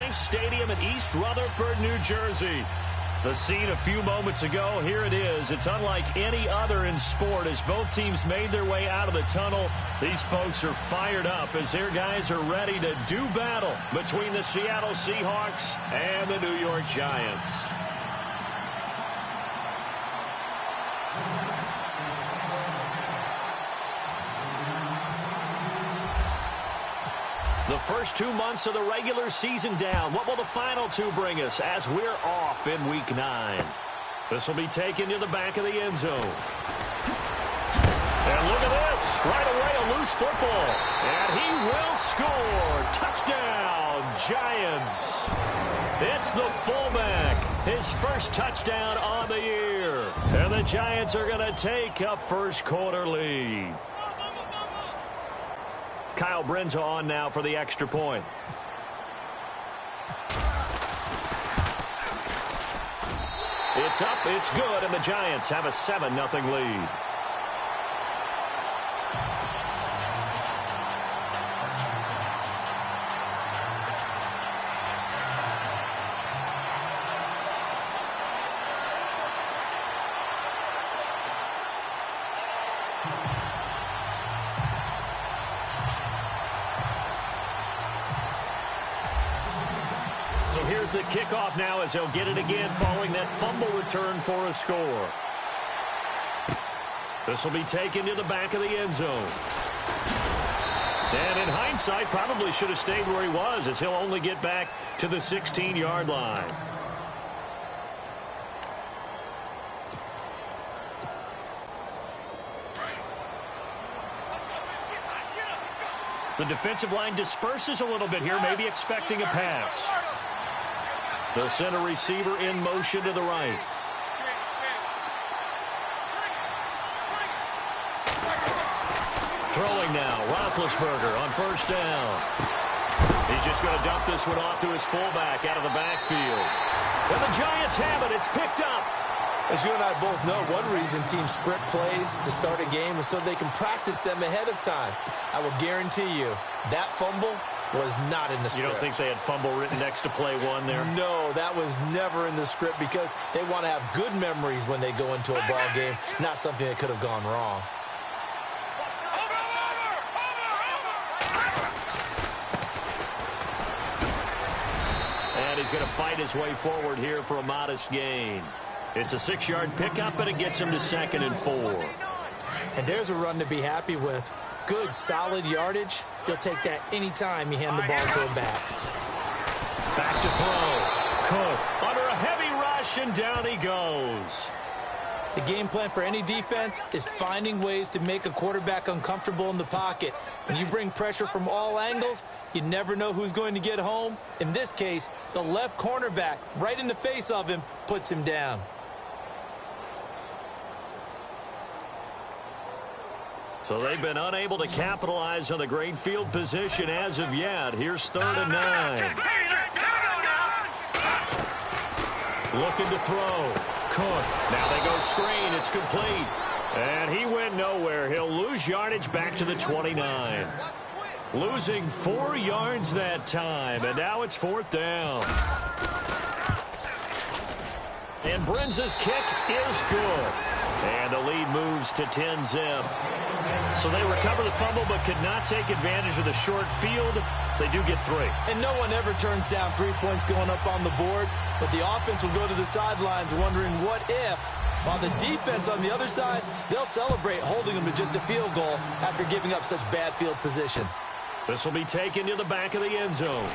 Life Stadium in East Rutherford, New Jersey. The scene a few moments ago, here it is. It's unlike any other in sport as both teams made their way out of the tunnel. These folks are fired up as their guys are ready to do battle between the Seattle Seahawks and the New York Giants. The first 2 months of the regular season down. What will the final two bring us as we're off in Week 9? This will be taken to the back of the end zone. And look at this. Right away, a loose football. And he will score. Touchdown, Giants. It's the fullback. His first touchdown on the year. And the Giants are going to take a first quarter lead. Kyle Brenza on now for the extra point. It's up, it's good, and the Giants have a 7-0 lead. Here's the kickoff now as they'll get it again following that fumble return for a score. This will be taken to the back of the end zone. And in hindsight, probably should have stayed where he was as he'll only get back to the 16-yard line. The defensive line disperses a little bit here, maybe expecting a pass. The center receiver in motion to the right. Throwing now, Roethlisberger on first down. He's just going to dump this one off to his fullback out of the backfield. And the Giants have it. It's picked up. As you and I both know, one reason teams script plays to start a game is so they can practice them ahead of time. I will guarantee you that fumble was not in the script. You don't think they had fumble written next to play one there? No, that was never in the script because they want to have good memories when they go into a ball game, not something that could have gone wrong. And he's going to fight his way forward here for a modest gain. It's a 6-yard pickup, and it gets him to 2nd and 4. And there's a run to be happy with. Good, solid yardage. He'll take that anytime you hand the ball to him back. Back to throw. Cook under a heavy rush, and down he goes. The game plan for any defense is finding ways to make a quarterback uncomfortable in the pocket. When you bring pressure from all angles, you never know who's going to get home. In this case, the left cornerback, right in the face of him, puts him down. So they've been unable to capitalize on the great field position as of yet. Here's 3rd and 9. Looking to throw. Cook. Now they go screen. It's complete. And he went nowhere. He'll lose yardage back to the 29. Losing 4 yards that time. And now it's 4th down. And Brenza's kick is good. And the lead moves to 10-zip. So they recover the fumble but could not take advantage of the short field. They do get 3. And no one ever turns down 3 points going up on the board. But the offense will go to the sidelines wondering what if. While the defense on the other side, they'll celebrate holding them to just a field goal after giving up such bad field position. This will be taken to the back of the end zone.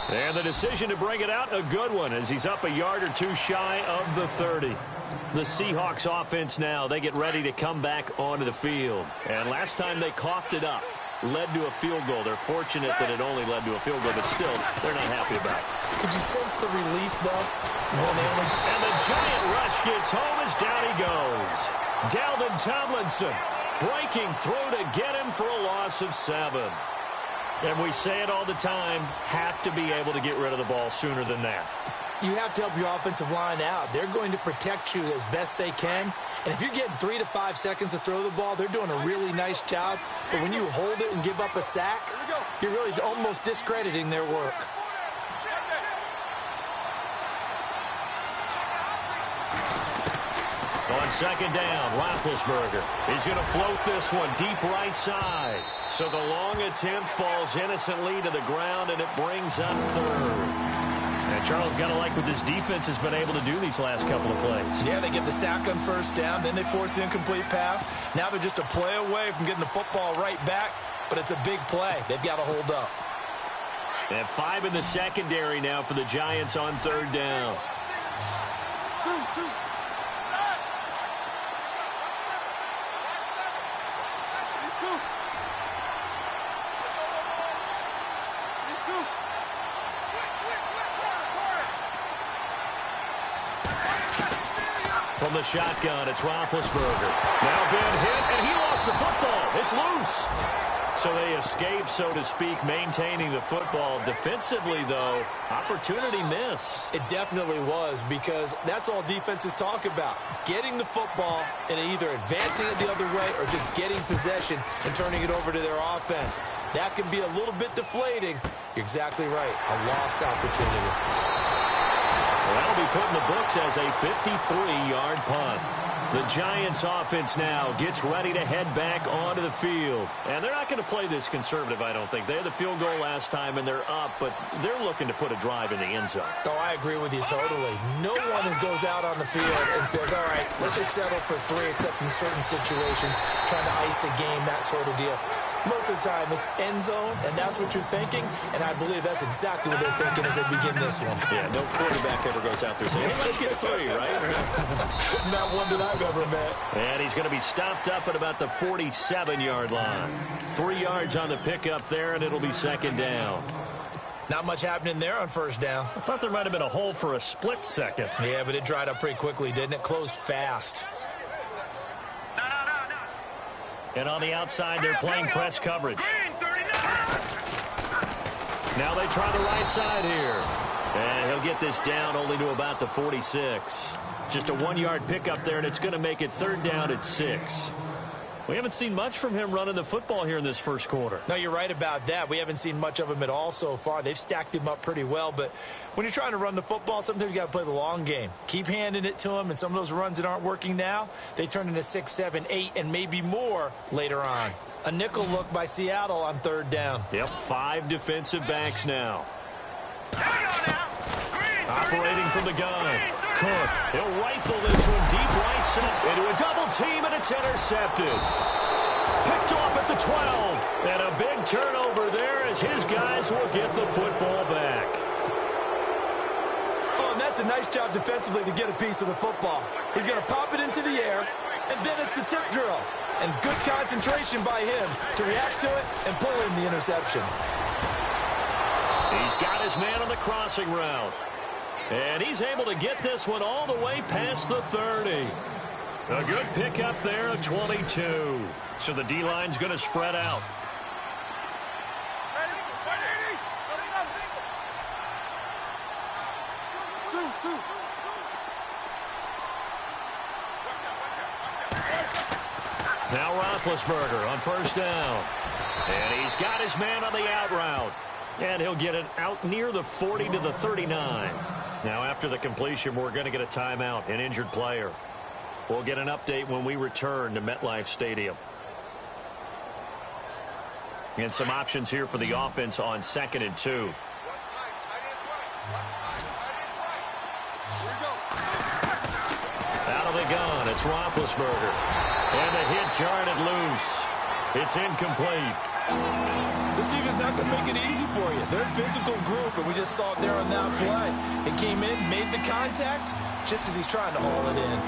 And the decision to bring it out, a good one, as he's up a yard or 2 shy of the 30. The Seahawks offense now, they get ready to come back onto the field. And last time they coughed it up, led to a field goal. They're fortunate that it only led to a field goal, but still, they're not happy about it. Could you sense the relief, though? And the giant rush gets home as down he goes. Dalvin Tomlinson breaking through to get him for a loss of 7. And we say it all the time, have to be able to get rid of the ball sooner than that. You have to help your offensive line out. They're going to protect you as best they can. And if you're getting 3 to 5 seconds to throw the ball, they're doing a really nice job. But when you hold it and give up a sack, you're really almost discrediting their work. On second down, Roethlisberger. He's going to float this one deep right side. So the long attempt falls innocently to the ground, and it brings up third. And Charles, got to like what this defense has been able to do these last couple of plays. Yeah, they get the sack on first down, then they force the incomplete pass. Now they're just a play away from getting the football right back, but it's a big play. They've got to hold up. They have 5 in the secondary now for the Giants on third down. Two. From the shotgun, it's Roethlisberger. Now been hit, and he lost the football. It's loose. So they escape, so to speak, maintaining the football. Defensively, though, opportunity miss. It definitely was, because that's all defenses talk about. Getting the football and either advancing it the other way or just getting possession and turning it over to their offense. That can be a little bit deflating. You're exactly right. A lost opportunity. Well, that'll be put in the books as a 53-yard punt. The Giants offense now gets ready to head back onto the field. And they're not going to play this conservative, I don't think. They had the field goal last time, and they're up, but they're looking to put a drive in the end zone. Oh, I agree with you totally. No one goes out on the field and says, all right, let's just settle for 3, except in certain situations, trying to ice a game, that sort of deal. Most of the time, it's end zone, and that's what you're thinking, and I believe that's exactly what they're thinking as they begin this one. Yeah, no quarterback ever goes out there saying, hey, let's get 3, right? Not one that I've ever met. And he's going to be stopped up at about the 47-yard line. 3 yards on the pickup there, and it'll be second down. Not much happening there on first down. I thought there might have been a hole for a split second. Yeah, but it dried up pretty quickly, didn't it? Closed fast. And on the outside, they're playing press coverage. Now they try the right side here. And he'll get this down only to about the 46. Just a 1-yard pickup there, and it's going to make it third down at 6. We haven't seen much from him running the football here in this first quarter. No, you're right about that. We haven't seen much of him at all so far. They've stacked him up pretty well, but when you're trying to run the football, sometimes you got to play the long game. Keep handing it to him, and some of those runs that aren't working now, they turn into 6, 7, 8, and maybe more later on. A nickel look by Seattle on third down. Yep, 5 defensive backs now. Operating from the gun. Cook, he'll rifle this one deep right side into a double team, and it's intercepted. Picked off at the 12. And a big turnover there as his guys will get the football back. Oh, and that's a nice job defensively to get a piece of the football. He's going to pop it into the air, and then it's the tip drill. And good concentration by him to react to it and pull in the interception. He's got his man on the crossing route. And he's able to get this one all the way past the 30. A good pickup there at 22. So the D-line's going to spread out. Now Roethlisberger on first down. And he's got his man on the out route. And he'll get it out near the 40 to the 39. Now, after the completion, we're going to get a timeout, an injured player. We'll get an update when we return to MetLife Stadium. And some options here for the offense on 2nd and 2. Out of the gun, it's Roethlisberger. And the hit jarred it loose. It's incomplete. This team is not going to make it easy for you. They're a physical group, and we just saw it there on that play. It came in, made the contact, just as he's trying to haul it in.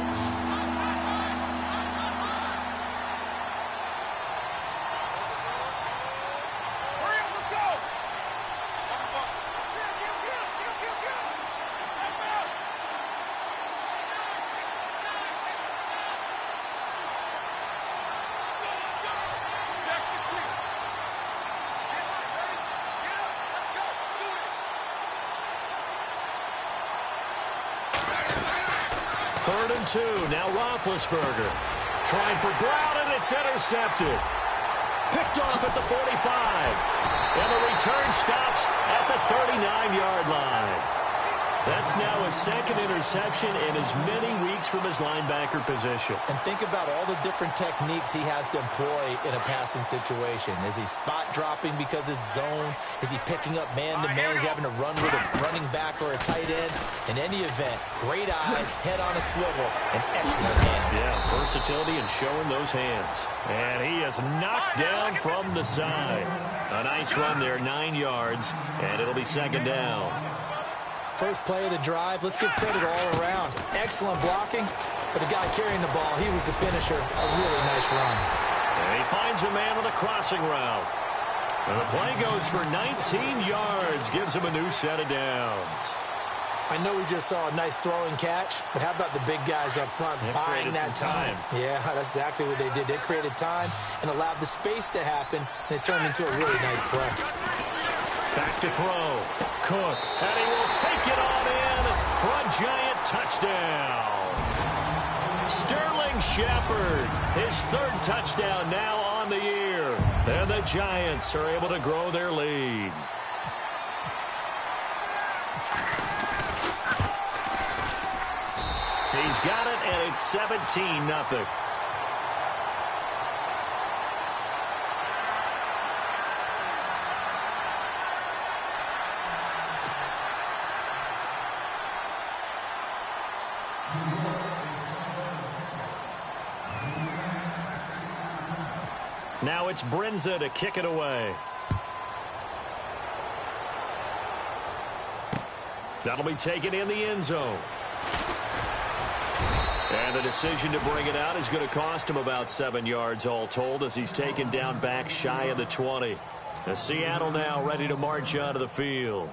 3rd and 2. Now Roethlisberger trying for Brown, and it's intercepted. Picked off at the 45. And the return stops at the 39-yard line. That's now his 2nd interception in as many weeks from his linebacker position. And think about all the different techniques he has to employ in a passing situation. Is he spot dropping because it's zone? Is he picking up man-to-man? Is he having to run with a running back or a tight end? In any event, great eyes, head on a swivel, and excellent hands. Yeah, versatility and showing those hands. And he is knocked down from the side. A nice run there, 9 yards, and it'll be 2nd down. First play of the drive, let's give credit all around. Excellent blocking, but the guy carrying the ball, he was the finisher. A really nice run. And he finds a man on the crossing route. And the play goes for 19 yards, gives him a new set of downs. I know we just saw a nice throwing catch, but how about the big guys up front buying that time? Yeah, that's exactly what they did. They created time and allowed the space to happen, and it turned into a really nice play. Back to throw. Cook. And he will take it on in for a giant touchdown. Sterling Shepard, his 3rd touchdown now on the year. And the Giants are able to grow their lead. He's got it, and it's 17-0. Now it's Brinza to kick it away. That'll be taken in the end zone. And the decision to bring it out is going to cost him about 7 yards all told as he's taken down back shy of the 20. The Seattle now ready to march onto the field.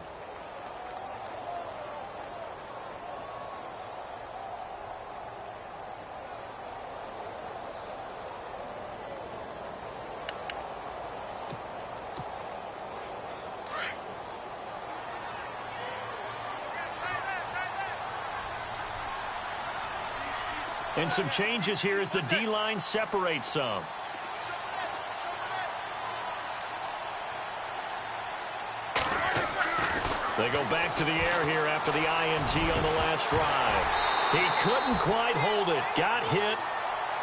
And some changes here as the D-line separates some. They go back to the air here after the INT on the last drive. He couldn't quite hold it. Got hit.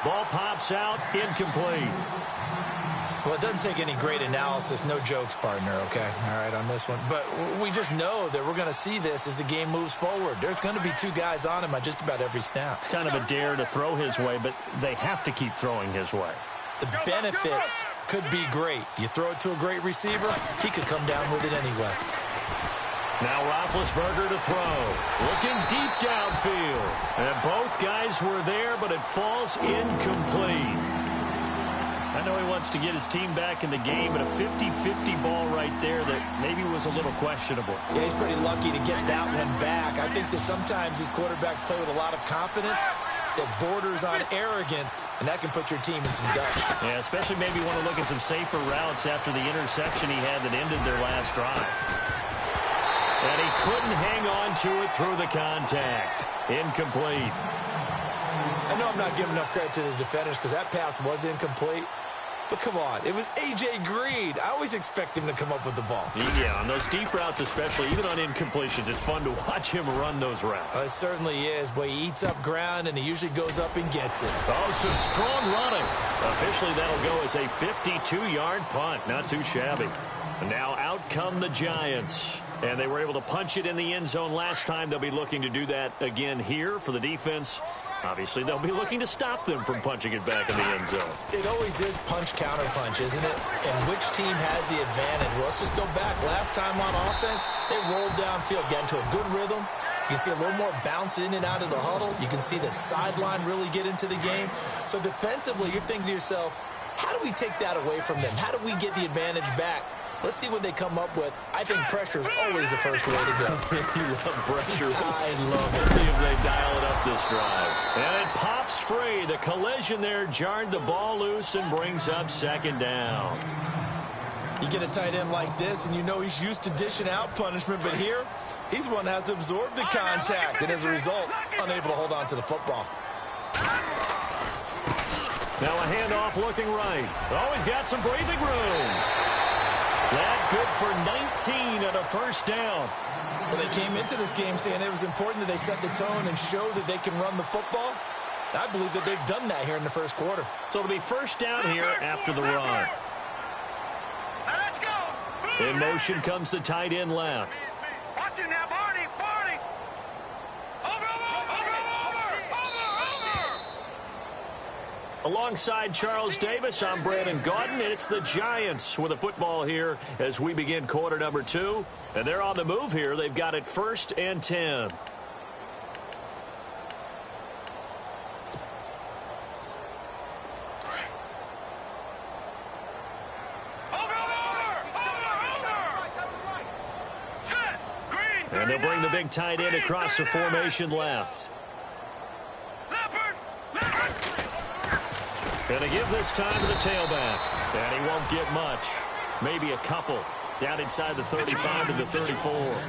Ball pops out. Incomplete. Well, it doesn't take any great analysis. No jokes, partner, okay? All right, on this one. But we just know that we're going to see this as the game moves forward. There's going to be 2 guys on him on just about every snap. It's kind of a dare to throw his way, but they have to keep throwing his way. The benefits could be great. You throw it to a great receiver, he could come down with it anyway. Now Roethlisberger to throw. Looking deep downfield. And both guys were there, but it falls incomplete. I know he wants to get his team back in the game, but a 50-50 ball right there that maybe was a little questionable. Yeah, he's pretty lucky to get that one back. I think that sometimes these quarterbacks play with a lot of confidence that borders on arrogance, and that can put your team in some dutch. Yeah, especially maybe want to look at some safer routes after the interception he had that ended their last drive. And he couldn't hang on to it through the contact. Incomplete. I know I'm not giving enough credit to the defenders because that pass was incomplete. But come on, it was A.J. Green. I always expect him to come up with the ball. Yeah, on those deep routes especially, even on incompletions, it's fun to watch him run those routes. It certainly is, but he eats up ground, and he usually goes up and gets it. Oh, some strong running. Officially, that'll go as a 52-yard punt. Not too shabby. And now out come the Giants. And they were able to punch it in the end zone last time. They'll be looking to do that again here for the defense. Obviously, they'll be looking to stop them from punching it back in the end zone. It always is punch-counter-punch, isn't it? And which team has the advantage? Well, let's just go back. Last time on offense, they rolled downfield, got into a good rhythm. You can see a little more bounce in and out of the huddle. You can see the sideline really get into the game. So defensively, you're thinking to yourself, how do we take that away from them? How do we get the advantage back? Let's see what they come up with. I think pressure is always the first way to go. You love pressure. I love it. Let's see if they dial it up this drive. And it pops free. The collision there jarred the ball loose and brings up 2nd down. You get a tight end like this, and you know he's used to dishing out punishment, but here, he's the one that has to absorb the contact, and as a result, unable to hold on to the football. Now a handoff looking right. He's got some breathing room. That good for 19 and a first down. Well, they came into this game saying it was important that they set the tone and show that they can run the football. I believe that they've done that here in the first quarter. So it'll be first down here after the run. Let's go. In motion comes the tight end left. Watch it now, Barney. Over. Alongside Charles Davis, I'm Brandon Gaudin, and it's the Giants with the football here as we begin quarter number 2. And they're on the move here. They've got it 1st and 10. And they'll bring the big tight end across the formation left. Going to give this time to the tailback. And he won't get much. Maybe a couple. Down inside the 35 to the 34.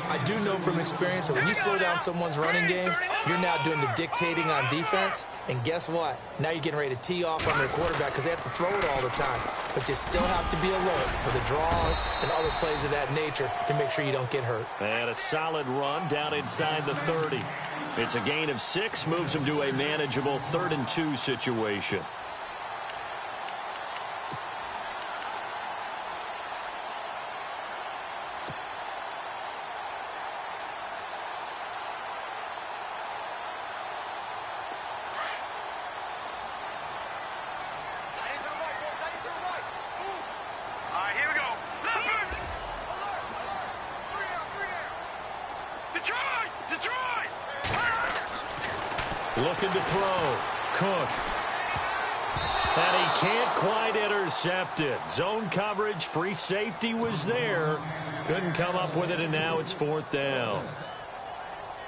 I do know from experience that when you slow down someone's running game, you're now doing the dictating on defense. And guess what? Now you're getting ready to tee off on their quarterback because they have to throw it all the time. But you still have to be alert for the draws and other plays of that nature to make sure you don't get hurt. And a solid run down inside the 30. It's a gain of 6, moves him to a manageable 3rd and 2 situation. Looking to throw. Cook. And he can't quite intercept it. Zone coverage, free safety was there. Couldn't come up with it, and now it's 4th down.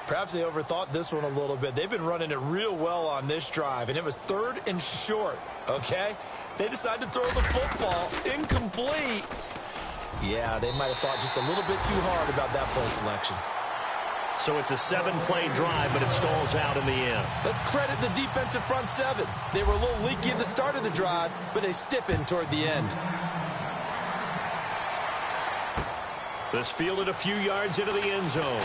Perhaps they overthought this one a little bit. They've been running it real well on this drive, and it was 3rd and short, okay? They decided to throw the football incomplete. Yeah, they might have thought just a little bit too hard about that play selection. So it's a 7-play drive, but it stalls out in the end. Let's credit the defensive front 7. They were a little leaky at the start of the drive, but they stiffened toward the end. This fielded a few yards into the end zone.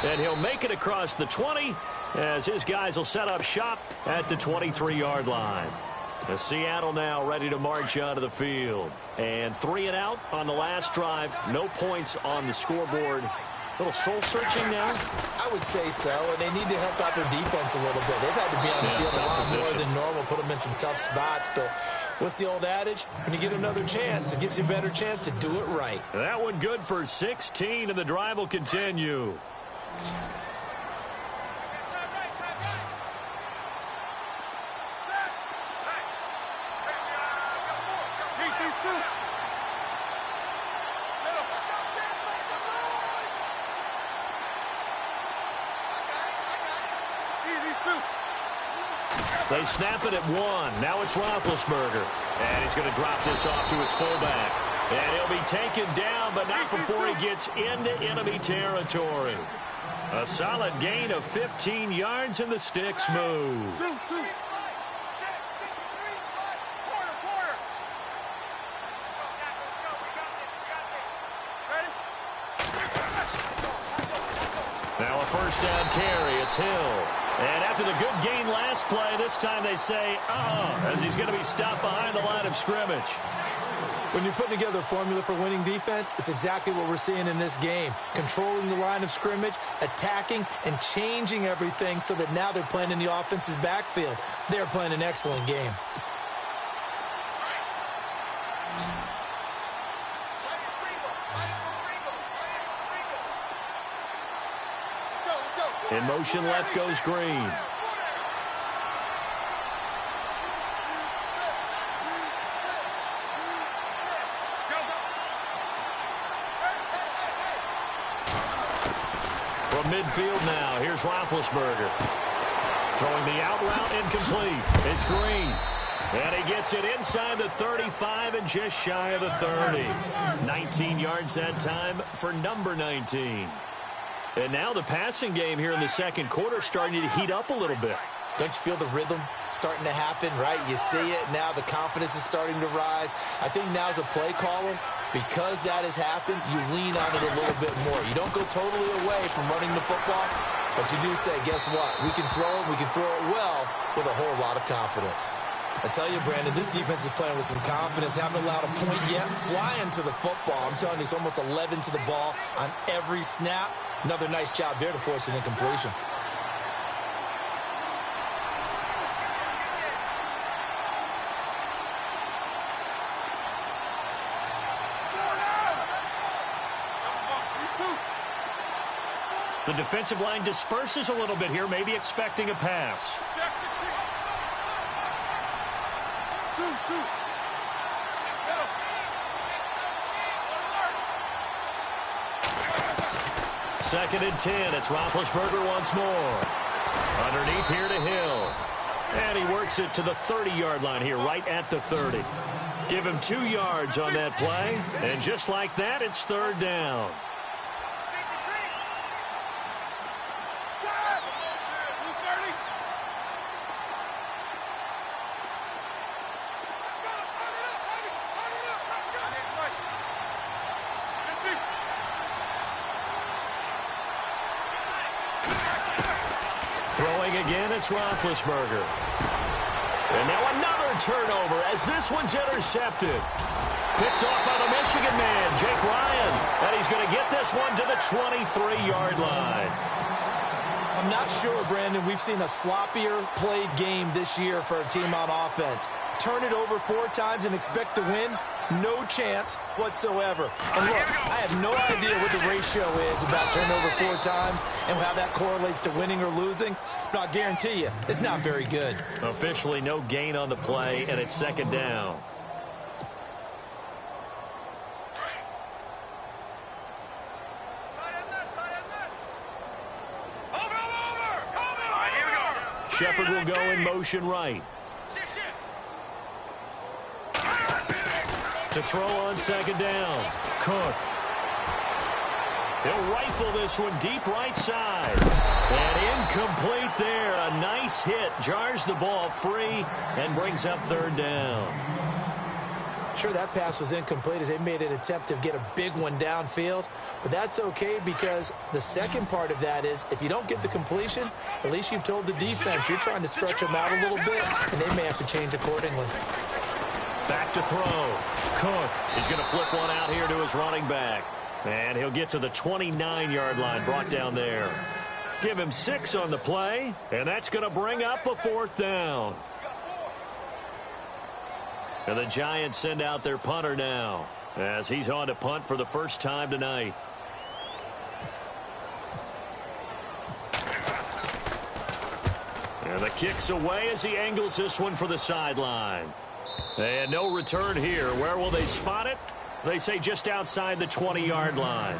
And he'll make it across the 20 as his guys will set up shop at the 23-yard line. As Seattle now ready to march onto the field. And 3 and out on the last drive. No points on the scoreboard. A little soul-searching now? I would say so, and they need to help out their defense a little bit. They've had to be on the field a lot more than normal, put them in some tough spots. But what's the old adage? When you get another chance, it gives you a better chance to do it right. That one good for 16, and the drive will continue. They snap it at 1. Now it's Roethlisberger. And he's going to drop this off to his fullback. And he'll be taken down, but not before he gets into enemy territory. A solid gain of 15 yards, and the sticks move. Now a first down carry. It's Hill. And after the good gain last play, this time they say, as he's going to be stopped behind the line of scrimmage. When you're putting together a formula for winning defense, it's exactly what we're seeing in this game. Controlling the line of scrimmage, attacking, and changing everything so that now they're playing in the offense's backfield. They're playing an excellent game. In motion left goes Green. From midfield now, here's Roethlisberger. Throwing the out route incomplete. It's Green. And he gets it inside the 35 and just shy of the 30. 19 yards that time for number 19. And now the passing game here in the second quarter starting to heat up a little bit. Don't you feel the rhythm starting to happen, right? You see it now. The confidence is starting to rise. I think now as a play caller, because that has happened, you lean on it a little bit more. You don't go totally away from running the football, but you do say, guess what? We can throw it. We can throw it well with a whole lot of confidence. I tell you, Brandon, this defense is playing with some confidence. Haven't allowed a point yet. Flying to the football. I'm telling you, it's almost 11 to the ball on every snap. Another nice job there to force an incompletion. The defensive line disperses a little bit here, maybe expecting a pass. Second and 10. It's Roethlisberger once more. Underneath here to Hill. And he works it to the 30-yard line here, right at the 30. Give him 2 yards on that play. And just like that, it's third down. Throwing again, it's Roethlisberger. And now another turnover as this one's intercepted. Picked off by the Michigan man, Jake Ryan. And he's going to get this one to the 23-yard line. I'm not sure, Brandon, we've seen a sloppier played game this year for a team on offense. Turn it over 4 times and expect to win? No chance whatsoever. And look, I have no idea what the ratio is about turnover 4 times and how that correlates to winning or losing. But I'll guarantee you, it's not very good. Officially no gain on the play, and it's second down. Shepard will go in motion right. To throw on second down. Cook. He'll rifle this one deep right side. And incomplete there. A nice hit. Jars the ball free and brings up third down. Sure, that pass was incomplete as they made an attempt to get a big one downfield. But that's okay because the second part of that is if you don't get the completion, at least you've told the defense you're trying to stretch them out a little bit, and they may have to change accordingly. Back to throw. Cook is going to flip one out here to his running back. And he'll get to the 29-yard line, brought down there. Give him 6 on the play, and that's going to bring up a 4th down. And the Giants send out their punter now as he's on to punt for the first time tonight. And the kick's away as he angles this one for the sideline. And no return here. Where will they spot it? They say just outside the 20-yard line.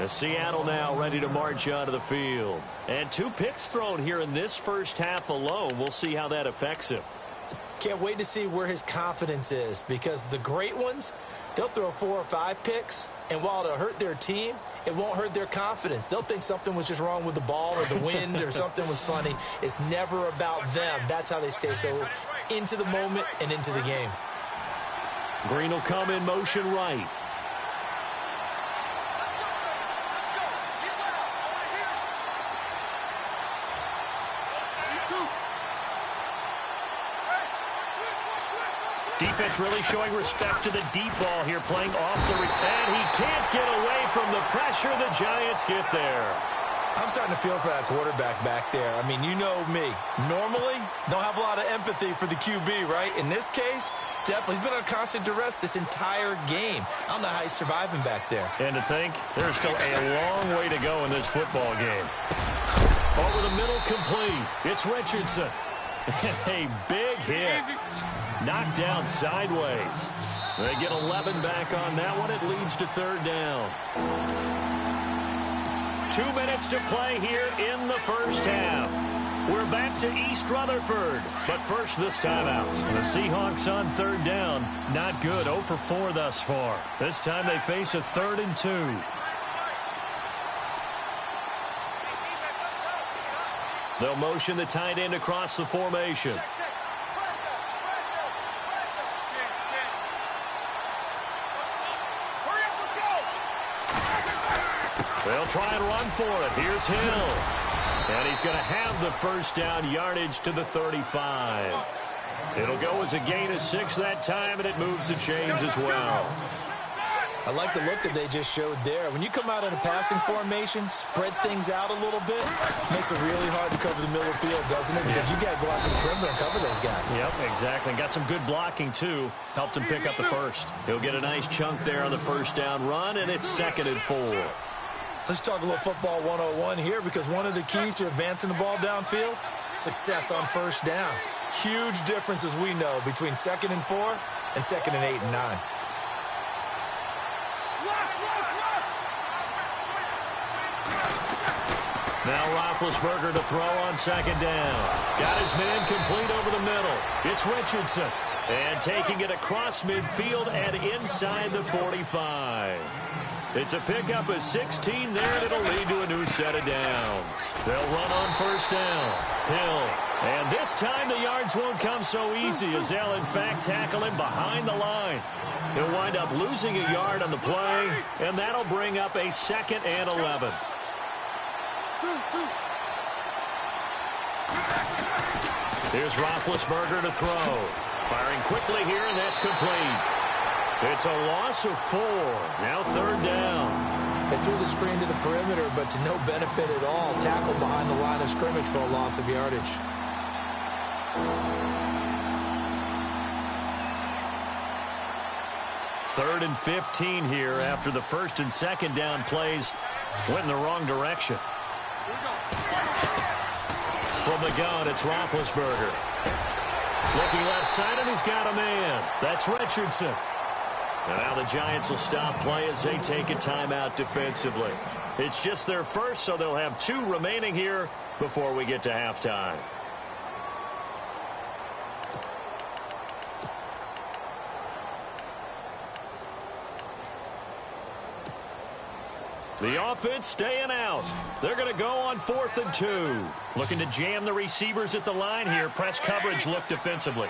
As Seattle now ready to march onto the field. And 2 picks thrown here in this first half alone. We'll see how that affects him. Can't wait to see where his confidence is because the great ones, they'll throw 4 or 5 picks, and while it'll hurt their team, it won't hurt their confidence. They'll think something was just wrong with the ball or the wind or something was funny. It's never about them. That's how they stay so into the moment and into the game. Green will come in motion right. Defense really showing respect to the deep ball here, playing off the... And he can't get away from the pressure. The Giants get there. I'm starting to feel for that quarterback back there. I mean, you know me. Normally, don't have a lot of empathy for the QB, right? In this case, definitely. He's been on constant duress this entire game. I don't know how he's surviving back there. And to think, there's still a long way to go in this football game. Over the middle, complete. It's Richardson. A big hit. Knocked down sideways. They get 11 back on that one. It leads to third down. 2 minutes to play here in the first half. We're back to East Rutherford. But first, this timeout. The Seahawks on third down. Not good. 0 for 4 thus far. This time they face a 3rd and 2. They'll motion the tight end across the formation. They'll try and run for it. Here's Hill. And he's going to have the first down yardage to the 35. It'll go as a gain of 6 that time, and it moves the chains as well. I like the look that they just showed there. When you come out in a passing formation, spread things out a little bit, makes it really hard to cover the middle of the field, doesn't it? Because you got to go out to the perimeter and cover those guys. Yep, exactly. Got some good blocking, too. Helped him pick up the first. He'll get a nice chunk there on the first down run, and it's 2nd and 4. Let's talk a little football 101 here, because one of the keys to advancing the ball downfield, success on first down. Huge difference, as we know, between 2nd and 4 and 2nd and 8 and 9. Now Roethlisberger to throw on 2nd down. Got his man complete over the middle. It's Richardson. And taking it across midfield and inside the 45. It's a pickup of 16 there, and it'll lead to a new set of downs. They'll run on first down. Hill. And this time the yards won't come so easy, as they'll, in fact, tackle him behind the line. He'll wind up losing a yard on the play, and that'll bring up a 2nd and 11. Here's Roethlisberger to throw. Firing quickly here, and that's complete. It's a loss of 4. Now 3rd down. They threw the screen to the perimeter, but to no benefit at all. Tackled behind the line of scrimmage for a loss of yardage. Third and 15 here after the 1st and 2nd down plays went in the wrong direction. From the gun, it's Roethlisberger. Looking left side, and he's got a man. That's Richardson. And now the Giants will stop play as they take a timeout defensively. It's just their first, so they'll have 2 remaining here before we get to halftime. The offense staying out. They're going to go on 4th and 2. Looking to jam the receivers at the line here. Press coverage look defensively.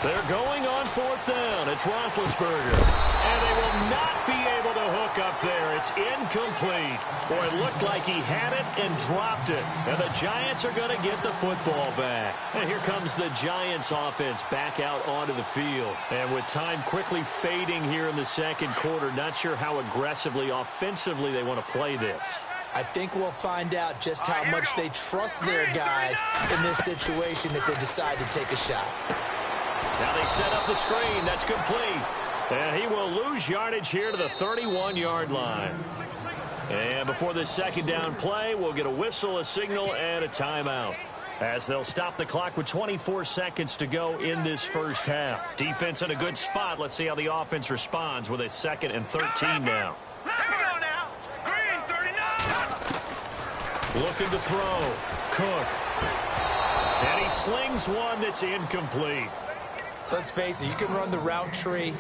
They're going on 4th down. It's Roethlisberger. And they will not be able to hook up there. It's incomplete. Boy, it looked like he had it and dropped it. And the Giants are going to get the football back. And here comes the Giants offense back out onto the field. And with time quickly fading here in the 2nd quarter, not sure how aggressively, offensively they want to play this. I think we'll find out just how much they trust their guys in this situation if they decide to take a shot. Now they set up the screen. That's complete. And he will lose yardage here to the 31-yard line. And before this 2nd down play, we'll get a whistle, a signal, and a timeout, as they'll stop the clock with 24 seconds to go in this first half. Defense in a good spot. Let's see how the offense responds with a 2nd and 13 now. Looking to throw. Cook. And he slings one that's incomplete. Let's face it, you can run the route tree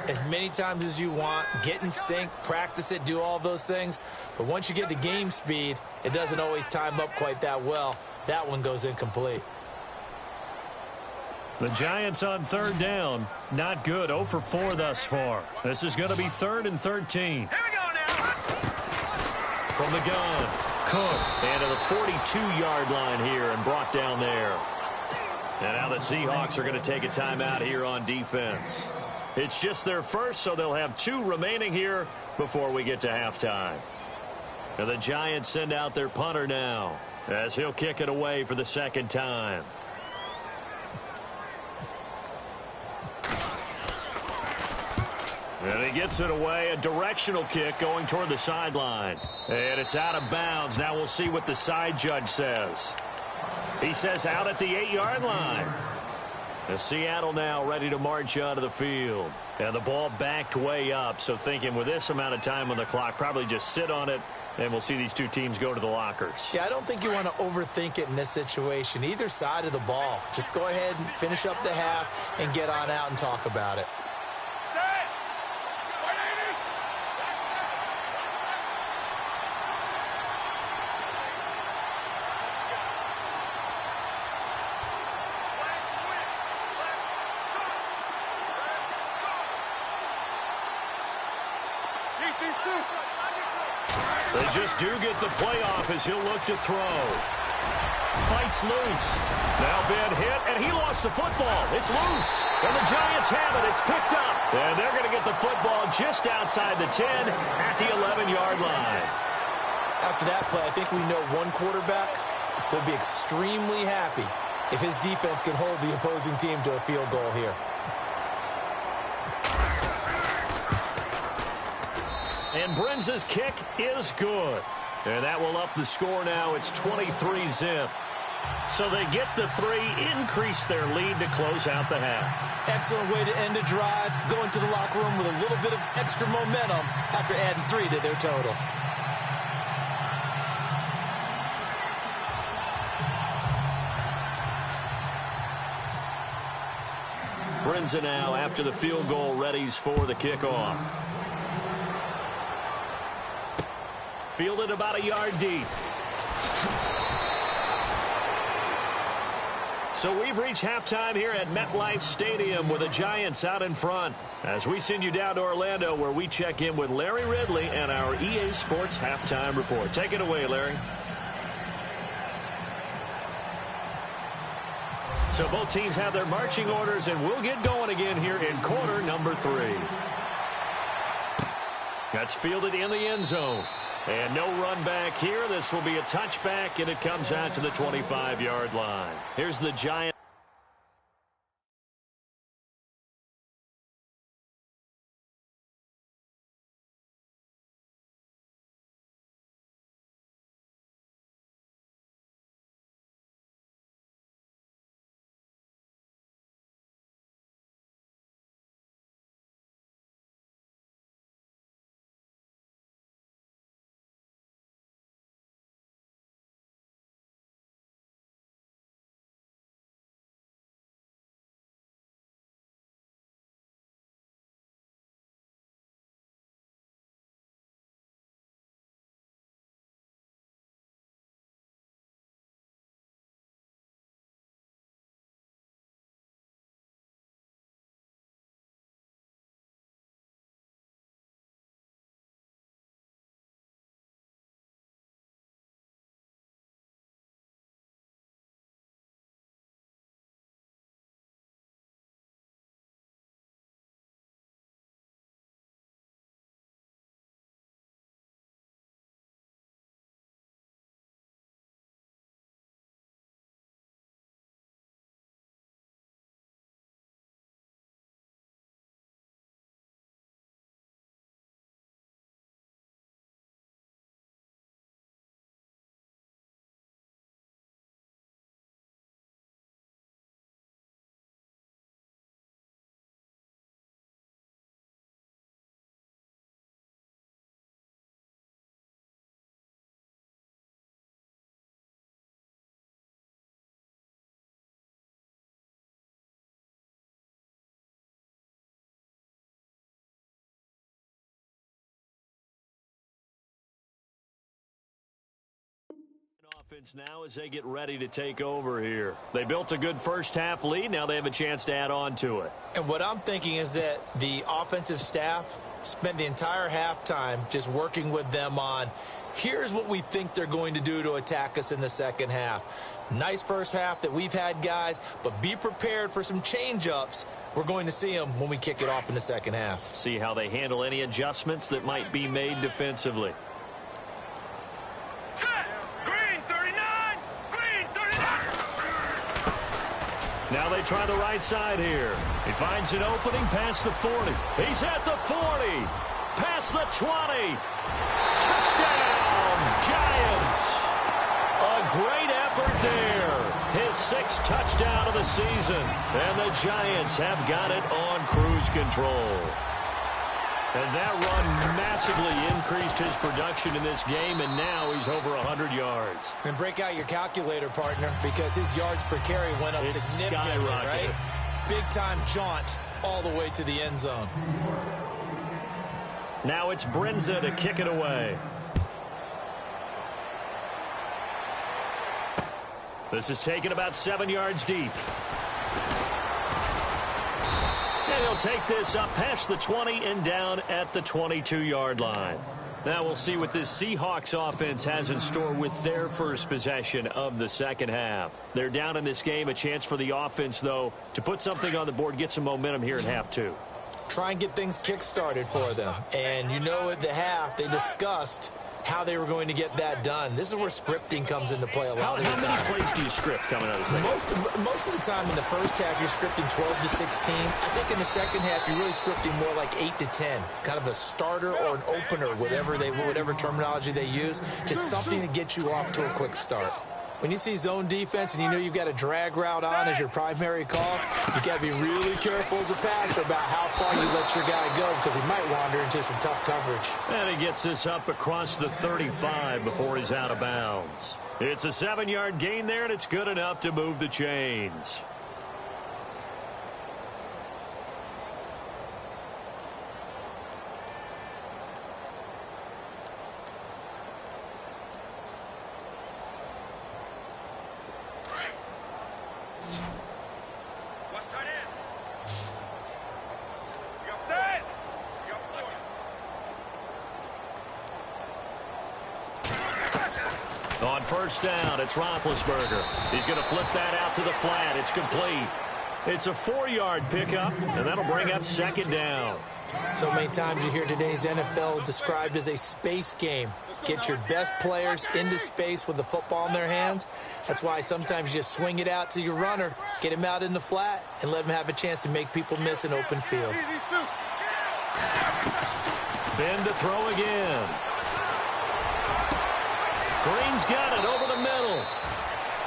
as many times as you want, get in sync, practice it, do all those things. But once you get to game speed, it doesn't always time up quite that well. That one goes incomplete. The Giants on 3rd down. Not good. 0 for 4 thus far. This is going to be 3rd and 13. Here we go now. From the gun, Cook. And to the 42-yard line here and brought down there. And now the Seahawks are going to take a timeout here on defense. It's just their first, so they'll have 2 remaining here before we get to halftime. And the Giants send out their punter now, as he'll kick it away for the 2nd time. And he gets it away, a directional kick going toward the sideline. And it's out of bounds. Now we'll see what the side judge says. He says out at the 8-yard line. The Seattle now ready to march onto the field. And the ball backed way up, so thinking with this amount of time on the clock, probably just sit on it, and we'll see these two teams go to the lockers. Yeah, I don't think you want to overthink it in this situation. Either side of the ball. Just go ahead and finish up the half and get on out and talk about it. They just do get the playoff as he'll look to throw. Fights loose. Now Ben hit, and he lost the football. It's loose. And the Giants have it. It's picked up. And they're going to get the football just outside the 10 at the 11-yard line. After that play, I think we know one quarterback will be extremely happy if his defense can hold the opposing team to a field goal here. And Brinz's kick is good. And that will up the score now. It's 23-zip. So they get the 3, increase their lead to close out the half. Excellent way to end a drive, going to the locker room with a little bit of extra momentum after adding 3 to their total. Brinza now after the field goal readies for the kickoff. Fielded about a yard deep. So we've reached halftime here at MetLife Stadium with the Giants out in front. As we send you down to Orlando where we check in with Larry Ridley and our EA Sports Halftime Report. Take it away, Larry. So both teams have their marching orders, and we'll get going again here in quarter number 3. That's fielded in the end zone. And no run back here. This will be a touchback, and it comes out to the 25-yard line. Here's the Giants. Offense now as they get ready to take over here. They built a good first half lead. Now they have a chance to add on to it. And what I'm thinking is that the offensive staff spent the entire halftime just working with them on, here's what we think they're going to do to attack us in the second half. Nice first half that we've had, guys, but be prepared for some change-ups. We're going to see them when we kick it off in the second half. See how they handle any adjustments that might be made defensively. Now they try the right side here. He finds an opening past the 40. He's at the 40. Past the 20. Touchdown, Giants. A great effort there. his 6th touchdown of the season. And the Giants have got it on cruise control. And that run massively increased his production in this game, and now he's over 100 yards. And break out your calculator, partner, because his yards per carry went up significantly, right? Big-time jaunt all the way to the end zone. Now it's Brinza to kick it away. This is taken about 7 yards deep. And he'll take this up past the 20 and down at the 22-yard line. Now we'll see what this Seahawks offense has in store with their first possession of the second half. They're down in this game. A chance for the offense, though, to put something on the board, get some momentum here in half two. Try and get things kick-started for them. And you know at the half, they discussed how they were going to get that done. This is where scripting comes into play a lot of the time. How many plays do you script coming out of the second? Most of the time in the first half, you're scripting 12 to 16. I think in the second half, you're really scripting more like 8 to 10. Kind of a starter or an opener, whatever terminology they use. Just something to get you off to a quick start. When you see zone defense and you know you've got a drag route on as your primary call, you got to be really careful as a passer about how far you let your guy go, because he might wander into some tough coverage. And he gets this up across the 35 before he's out of bounds. It's a 7-yard gain there, and it's good enough to move the chains. On first down, it's Roethlisberger. He's going to flip that out to the flat. It's complete. It's a 4-yard pickup, and that'll bring up second down. So many times you hear today's NFL described as a space game. Get your best players into space with the football in their hands. That's why sometimes you just swing it out to your runner, get him out in the flat, and let him have a chance to make people miss an open field. Ben to throw again. Green's got it over the middle.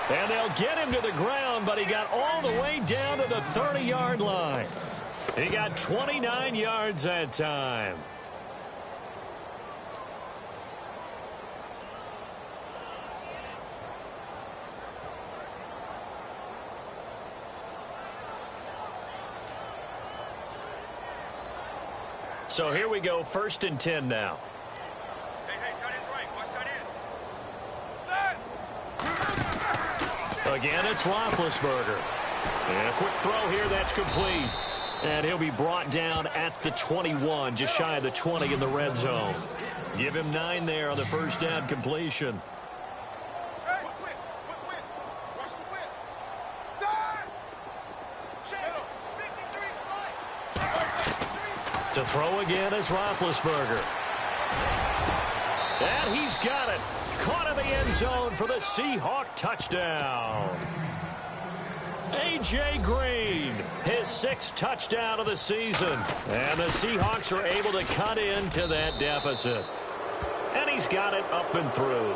And they'll get him to the ground, but he got all the way down to the 30-yard line. He got 29 yards that time. So here we go, 1st and 10 now. Again, it's Roethlisberger. And a quick throw here, that's complete. And he'll be brought down at the 21, just shy of the 20 in the red zone. Give him 9 there on the first down completion. To throw again is Roethlisberger. And he's got it. Caught in the end zone for the Seahawk touchdown. A.J. Green, his 6th touchdown of the season. And the Seahawks are able to cut into that deficit. And he's got it up and through.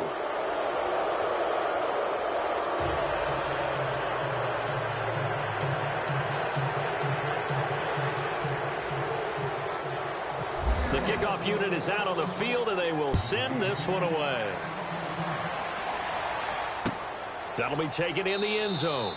The kickoff unit is out on the field, and they will send this one away. That'll be taken in the end zone.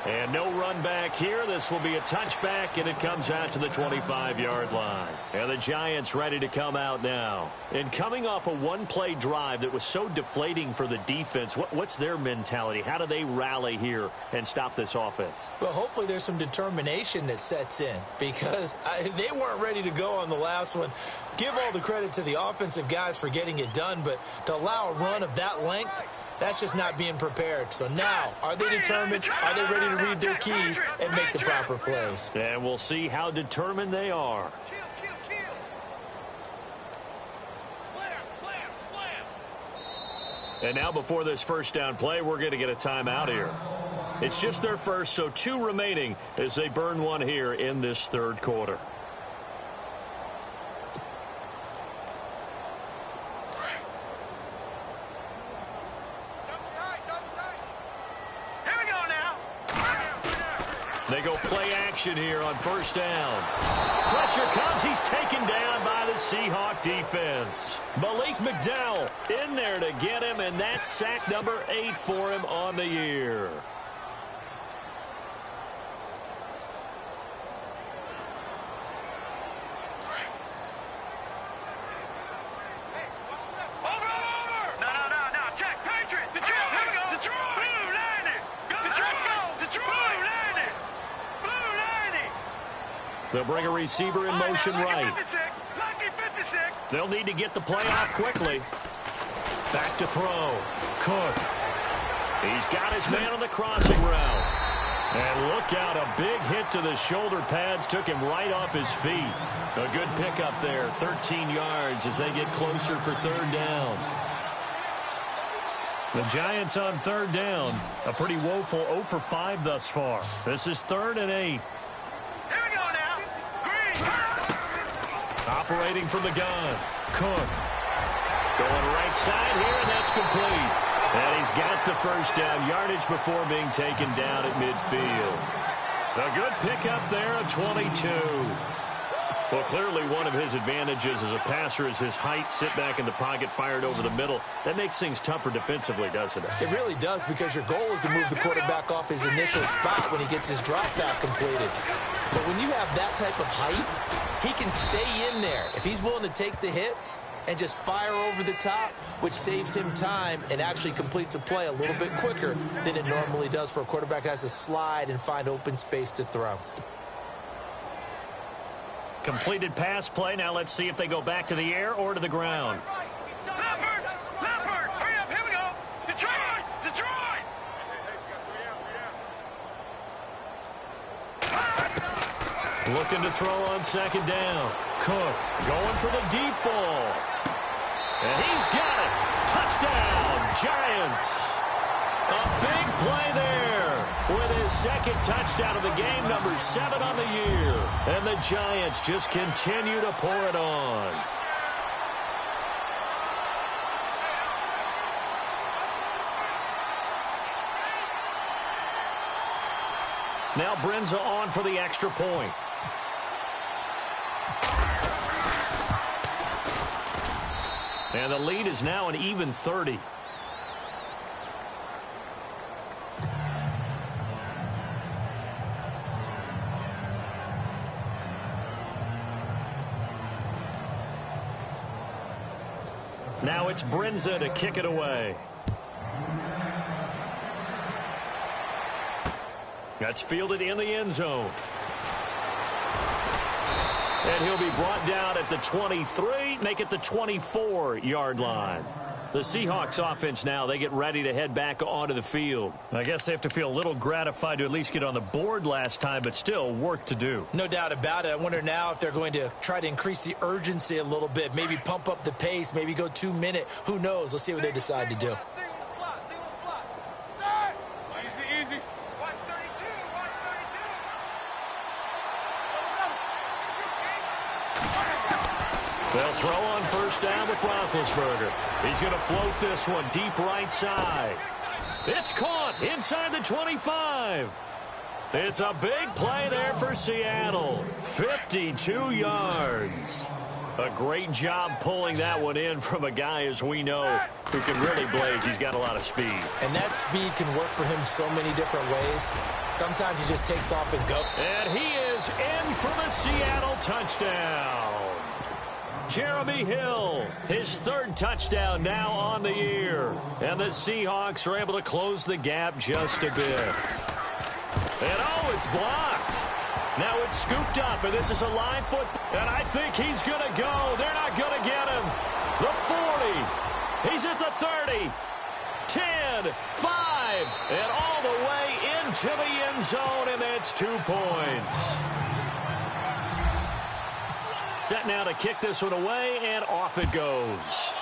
And no run back here. This will be a touchback, and it comes out to the 25-yard line. And the Giants ready to come out now. And coming off a one-play drive that was so deflating for the defense, what's their mentality? How do they rally here and stop this offense? Well, hopefully there's some determination that sets in, because they weren't ready to go on the last one. Give all the credit to the offensive guys for getting it done, but to allow a run of that length, that's just not being prepared. So now, are they determined? Are they ready to read their keys and make the proper plays? And we'll see how determined they are. And now before this first down play, we're going to get a timeout here. It's just their first, so 2 remaining as they burn one here in this third quarter. Here we They go play action here on first down. Pressure comes. He's taken down by the Seahawk defense. Malik McDowell in there to get him, and that's sack number 8 for him on the year. They'll bring a receiver in motion right. They'll need to get the play off quickly. Back to throw. Cook. He's got his man on the crossing route. And look out, a big hit to the shoulder pads took him right off his feet. A good pickup there, 13 yards as they get closer for third down. The Giants on third down. A pretty woeful 0 for 5 thus far. This is 3rd and 8. Operating from the gun. Cook. Going right side here, and that's complete. And he's got the first down yardage before being taken down at midfield. A good pickup there, a 22. Well, clearly one of his advantages as a passer is his height. Sit back in the pocket, fired over the middle. That makes things tougher defensively, doesn't it? It really does, because your goal is to move the quarterback off his initial spot when he gets his drop back completed. But when you have that type of height, he can stay in there if he's willing to take the hits and just fire over the top, which saves him time and actually completes a play a little bit quicker than it normally does for a quarterback who has to slide and find open space to throw. Completed pass play. Now let's see if they go back to the air or to the ground. Leopard, hurry up, here we go. Detroit. Looking to throw on second down. Cook going for the deep ball. And he's got it. Touchdown, Giants. A big play there with his second touchdown of the game, number 7 on the year. And the Giants just continue to pour it on. Now Brenza on for the extra point. And the lead is now an even 30. Now it's Brenza to kick it away. That's fielded in the end zone. And he'll be brought down at the 23, make it the 24-yard line. The Seahawks offense now, they get ready to head back onto the field. I guess they have to feel a little gratified to at least get on the board last time, but still work to do. No doubt about it. I wonder now if they're going to try to increase the urgency a little bit, maybe pump up the pace, maybe go 2-minute. Who knows? Let's see what they decide to do. They'll throw on first down with Roethlisberger. He's going to float this one deep right side. It's caught inside the 25. It's a big play there for Seattle. 52 yards. A great job pulling that one in from a guy, as we know, who can really blaze. He's got a lot of speed. And that speed can work for him so many different ways. Sometimes he just takes off and goes. And he is in for the Seattle touchdown. Jeremy Hill, his 3rd touchdown now on the year. And the Seahawks are able to close the gap just a bit. And oh, it's blocked. Now it's scooped up, and this is a live foot. And I think he's going to go. They're not going to get him. The 40. He's at the 30. 10, 5, and all the way into the end zone, and that's 2 points. Set now to kick this one away, and off it goes.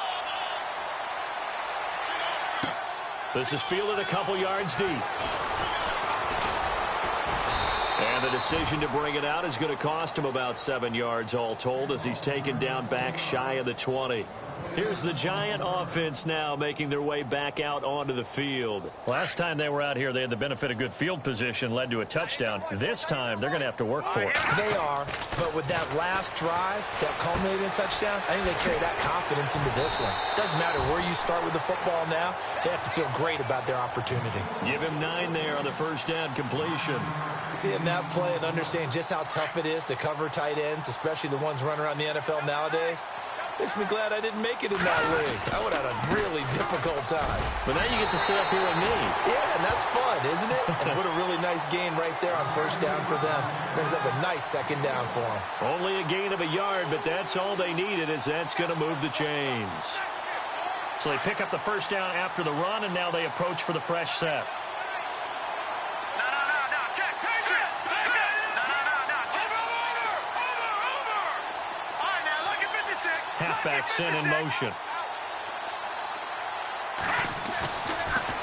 This is fielded a couple yards deep. And And the decision to bring it out is going to cost him about 7 yards all told as he's taken down back shy of the 20. Here's the Giant offense now making their way back out onto the field. Last time they were out here, they had the benefit of good field position, led to a touchdown. This time, they're going to have to work for it. They are, but with that last drive that culminated in a touchdown, I think they carry that confidence into this one. Doesn't matter where you start with the football now, they have to feel great about their opportunity. Give him 9 there on the first down completion. Seeing that play and understanding just how tough it is to cover tight ends, especially the ones running around the NFL nowadays, makes me glad I didn't make it in that league. I would have had a really difficult time. But now you get to sit up here with me. Yeah, and that's fun, isn't it? And what a really nice gain right there on first down for them. Brings up a nice second down for them. Only a gain of a yard, but that's all they needed, as that's going to move the chains. So they pick up the first down after the run, and now they approach for the fresh set. Halfback sent in motion.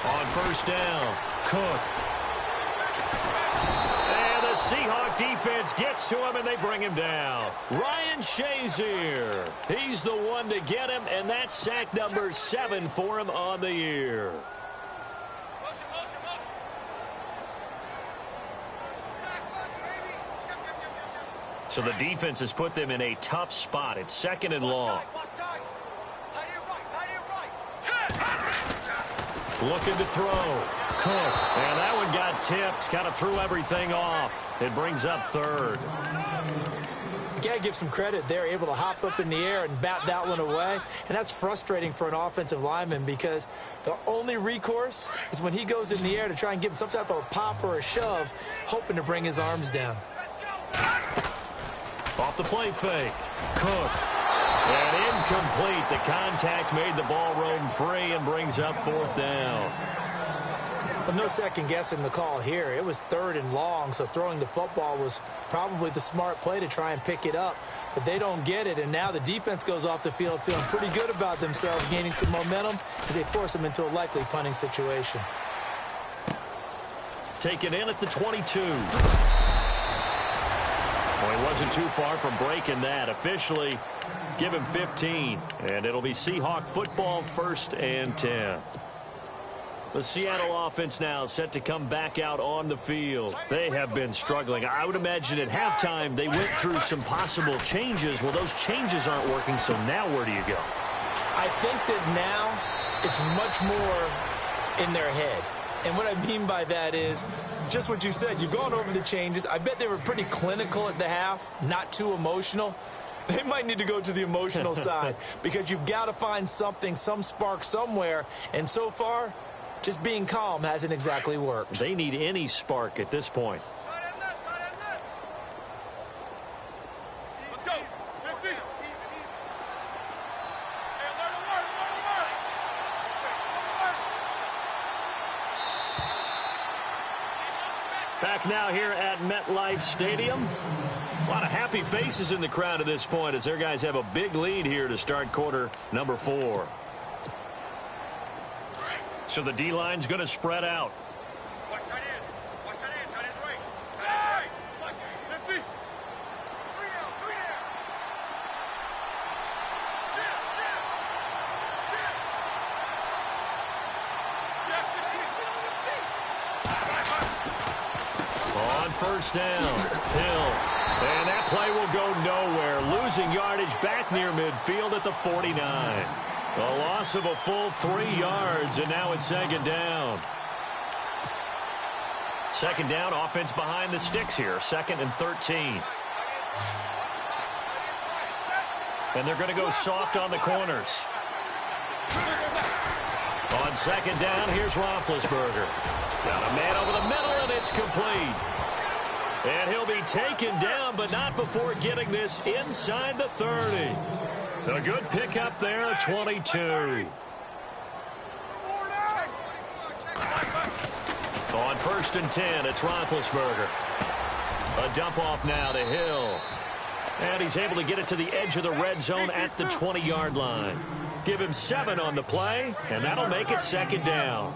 On first down, Cook. And the Seahawk defense gets to him, and they bring him down. Ryan Shazier. He's the one to get him, and that's sack number 7 for him on the year. So the defense has put them in a tough spot. It's 2nd and long. Looking to throw. Cook. And that one got tipped. Kind of threw everything off. It brings up 3rd. You got to give some credit. They're able to hop up in the air and bat that one away. And that's frustrating for an offensive lineman because the only recourse is when he goes in the air to try and give him some type of a pop or a shove, hoping to bring his arms down. Off the play fake. Cook. And incomplete. The contact made the ball roam free and brings up 4th down. Well, no second guessing the call here. It was 3rd and long, so throwing the football was probably the smart play to try and pick it up. But they don't get it, and now the defense goes off the field feeling pretty good about themselves, gaining some momentum as they force them into a likely punting situation. Taken in at the 22. Well, he wasn't too far from breaking that. Officially, give him 15. And it'll be Seahawk football, 1st and 10. The Seattle offense now set to come back out on the field. They have been struggling. I would imagine at halftime they went through some possible changes. Well, those changes aren't working, so now where do you go? I think that now it's much more in their head. And what I mean by that is just what you said. You've gone over the changes. I bet they were pretty clinical at the half, not too emotional. They might need to go to the emotional side because you've got to find something, some spark somewhere. And so far, just being calm hasn't exactly worked. They need any spark at this point. Let's go. 50. Back now here at MetLife Stadium. A lot of happy faces in the crowd at this point as their guys have a big lead here to start quarter number 4. So the D-line's going to spread out. Watch tight end. Watch tight end. Tight end's right. Tight end's right. 50. 3 down. 3 down. On first down, Hill. And that play will go nowhere. Losing yardage back near midfield at the 49. A loss of a full 3 yards, and now it's 2nd down. 2nd down, offense behind the sticks here. 2nd and 13. And they're going to go soft on the corners. On 2nd down, here's Roethlisberger. Got a man over the middle, and it's complete. And he'll be taken down, but not before getting this inside the 30. A good pickup there, 22. On 1st and 10, it's Roethlisberger. A dump off now to Hill. And he's able to get it to the edge of the red zone at the 20-yard line. Give him 7 on the play, and that'll make it 2nd down.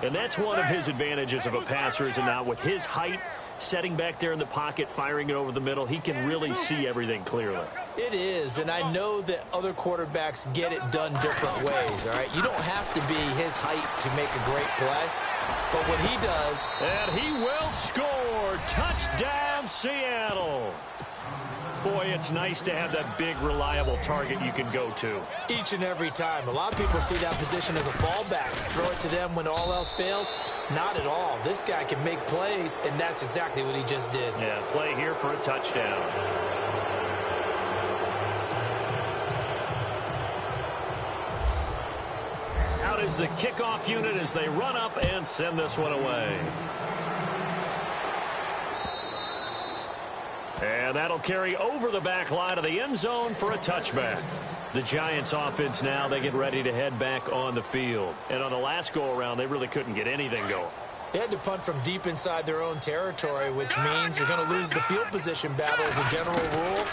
And that's one of his advantages of a passer, is it not? With his height, setting back there in the pocket, firing it over the middle, he can really see everything clearly. It is, and I know that other quarterbacks get it done different ways, all right? You don't have to be his height to make a great play, but what he does... And he will score! Touchdown, Seattle! Boy, it's nice to have that big, reliable target you can go to. Each and every time. A lot of people see that position as a fallback. Throw it to them when all else fails. Not at all. This guy can make plays, and that's exactly what he just did. Yeah, play here for a touchdown. Out is the kickoff unit as they run up and send this one away. And that'll carry over the back line of the end zone for a touchback. The Giants offense now, they get ready to head back on the field. And on the last go-around, they really couldn't get anything going. They had to punt from deep inside their own territory, which means you're going to lose the field position battle as a general rule.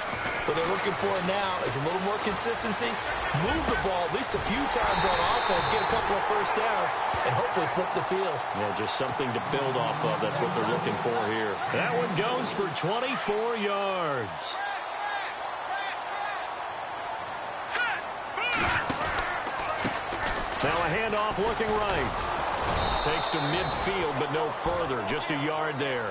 What they're looking for now is a little more consistency, move the ball at least a few times on offense, get a couple of first downs, and hopefully flip the field. Yeah, just something to build off of. That's what they're looking for here. That one goes for 24 yards. Now a handoff looking right. Takes to midfield, but no further. Just a yard there.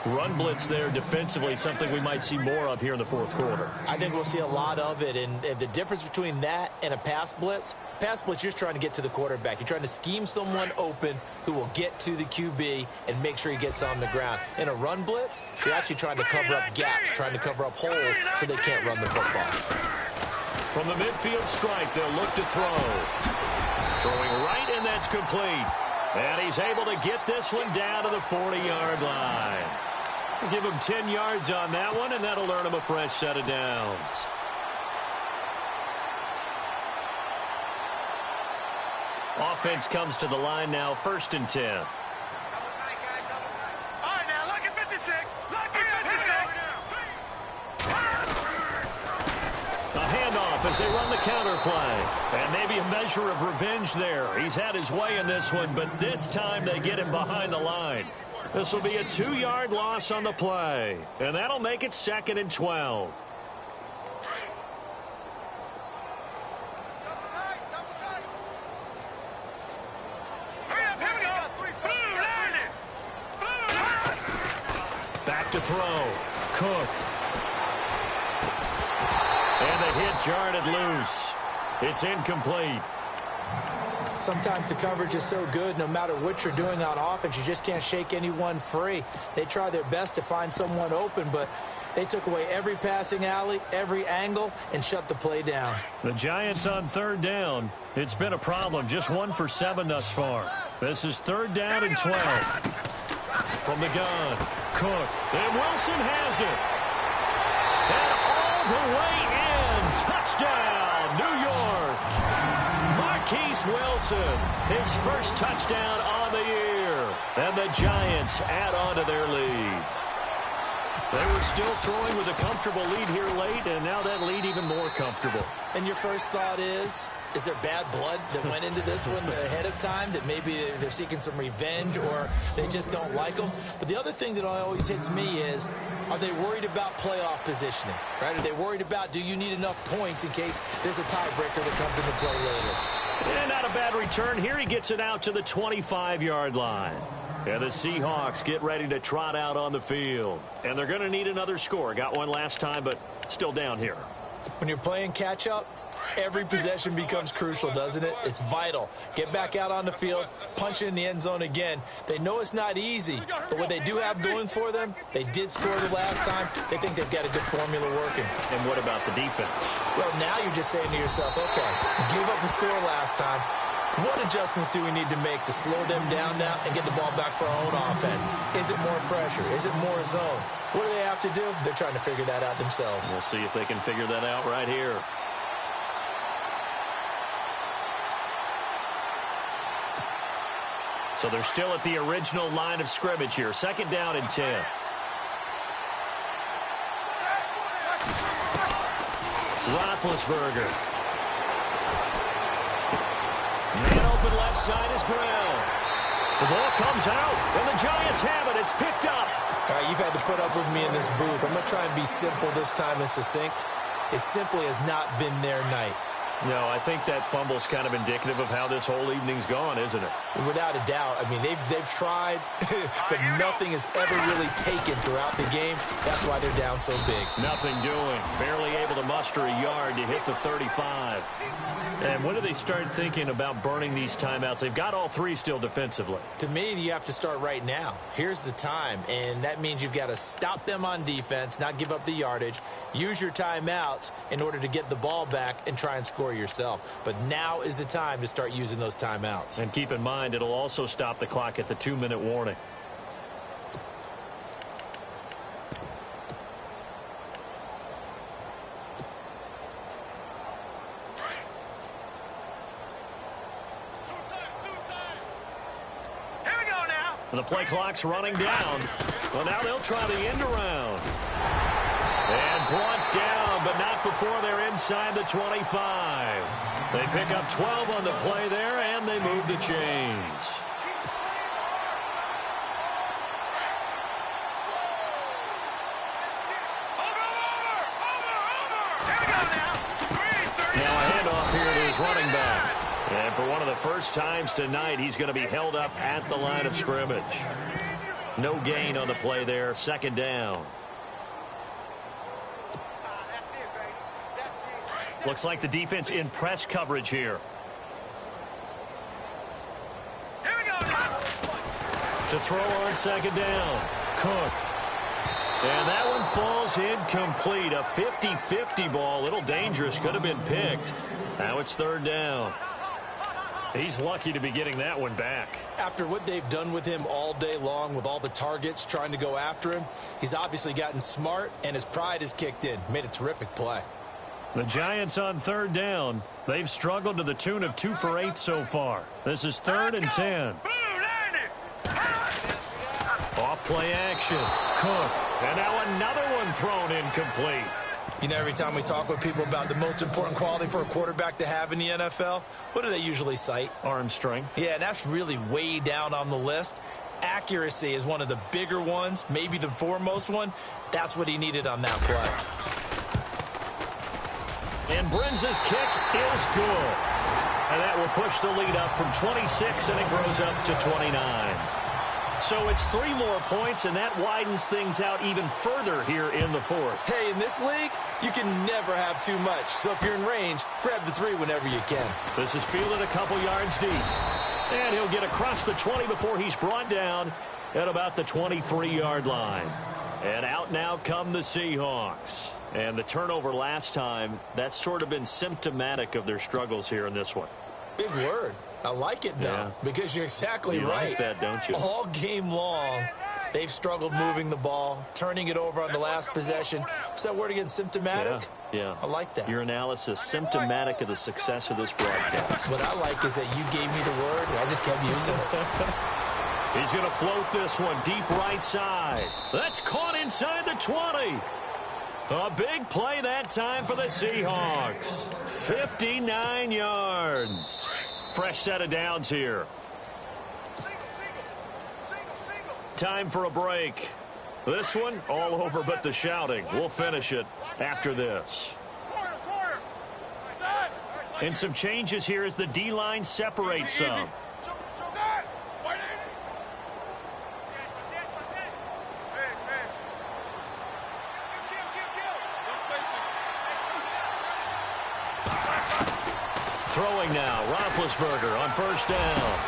Run blitz there defensively, something we might see more of here in the fourth quarter. I think we'll see a lot of it, and the difference between that and a pass blitz, you're just trying to get to the quarterback. You're trying to scheme someone open who will get to the QB and make sure he gets on the ground. In a run blitz, you're actually trying to cover up gaps, trying to cover up holes so they can't run the football. From the midfield strike, they'll look to throw. Throwing right, and that's complete. And he's able to get this one down to the 40-yard line. We'll give him 10 yards on that one, and that'll earn him a fresh set of downs. Offense comes to the line now, 1st and 10. All right, now, look at 56. Look at 56. A handoff as they run the counter play. And maybe a measure of revenge there. He's had his way in this one, but this time they get him behind the line. This will be a 2-yard loss on the play. And that'll make it 2nd and 12. Back to throw. Cook. And the hit jarred loose. It's incomplete. Sometimes the coverage is so good, no matter what you're doing on offense, you just can't shake anyone free. They try their best to find someone open, but they took away every passing alley, every angle, and shut the play down. The Giants on 3rd down. It's been a problem. Just 1 for 7 thus far. This is 3rd down and 12. From the gun, Cook. And Wilson has it. And all the way in. Touchdown, New York. Marquise Wilson, his first touchdown on the year. And the Giants add on to their lead. They were still throwing with a comfortable lead here late, and now that lead even more comfortable. And your first thought is there bad blood that went into this one ahead of time, that maybe they're seeking some revenge or they just don't like them? But the other thing that always hits me is, are they worried about playoff positioning? Right? Are they worried about, do you need enough points in case there's a tiebreaker that comes into play later? And not a bad return here. He gets it out to the 25-yard line. And the Seahawks get ready to trot out on the field. And they're going to need another score. Got one last time, but still down here. When you're playing catch-up, every possession becomes crucial, doesn't it? It's vital. Get back out on the field, punch it in the end zone again. They know it's not easy, but what they do have going for them, they did score the last time. They think they've got a good formula working. And what about the defense? Well, now you're just saying to yourself, okay, give up a score last time. What adjustments do we need to make to slow them down now and get the ball back for our own offense? Is it more pressure? Is it more zone? What do they have to do? They're trying to figure that out themselves. We'll see if they can figure that out right here. So they're still at the original line of scrimmage here. 2nd down and 10. Roethlisberger. Man open left side is Brown. The ball comes out, and the Giants have it. It's picked up. All right, you've had to put up with me in this booth. I'm going to try and be simple this time and succinct. It simply has not been their night. No, I think that fumble's kind of indicative of how this whole evening's gone, isn't it? Without a doubt. I mean, they've tried, but nothing has ever really taken throughout the game. That's why they're down so big. Nothing doing. Barely able to muster a yard to hit the 35. And when do they start thinking about burning these timeouts? They've got all three still defensively. To me, you have to start right now. Here's the time, and that means you've got to stop them on defense, not give up the yardage, use your timeouts in order to get the ball back and try and score yourself. But now is the time to start using those timeouts. And keep in mind, it'll also stop the clock at the 2-minute warning. The play clock's running down. Well, now they'll try the end around. And brought down, but not before they're inside the 25. They pick up 12 on the play there, and they move the chains. Now a handoff here to his running back. And for one of the first times tonight, he's going to be held up at the line of scrimmage. No gain on the play there. Second down. Looks like the defense in press coverage here. To throw on second down. Cook. And that one falls incomplete. A 50-50 ball. A little dangerous. Could have been picked. Now it's third down. He's lucky to be getting that one back. After what they've done with him all day long with all the targets trying to go after him, he's obviously gotten smart, and his pride has kicked in. Made a terrific play. The Giants on third down. They've struggled to the tune of 2 for 8 so far. This is third and 10. Off play action. Cook. And now another one thrown incomplete. You know, every time we talk with people about the most important quality for a quarterback to have in the NFL, what do they usually cite? Arm strength. Yeah, and that's really way down on the list. Accuracy is one of the bigger ones, maybe the foremost one. That's what he needed on that play. And Brenza's kick is good. And that will push the lead up from 26, and it grows up to 29. So it's 3 more points, and that widens things out even further here in the fourth. Hey, in this league, you can never have too much. So if you're in range, grab the 3 whenever you can. This is fielded a couple yards deep. And he'll get across the 20 before he's brought down at about the 23-yard line. And out now come the Seahawks. And the turnover last time, that's sort of been symptomatic of their struggles here in this one. Big word. I like it, though, because you're exactly right. You like that, don't you? All game long, they've struggled moving the ball, turning it over on the last possession. Is that word again, symptomatic? Yeah. I like that. Your analysis, symptomatic of the success of this broadcast. What I like is that you gave me the word, and I just kept using it. He's going to float this one deep right side. That's caught inside the 20. A big play that time for the Seahawks. 59 yards. Fresh set of downs here. Time for a break. This one all over but the shouting. We'll finish it after this. And some changes here as the D-line separates some. Throwing now, Roethlisberger on first down.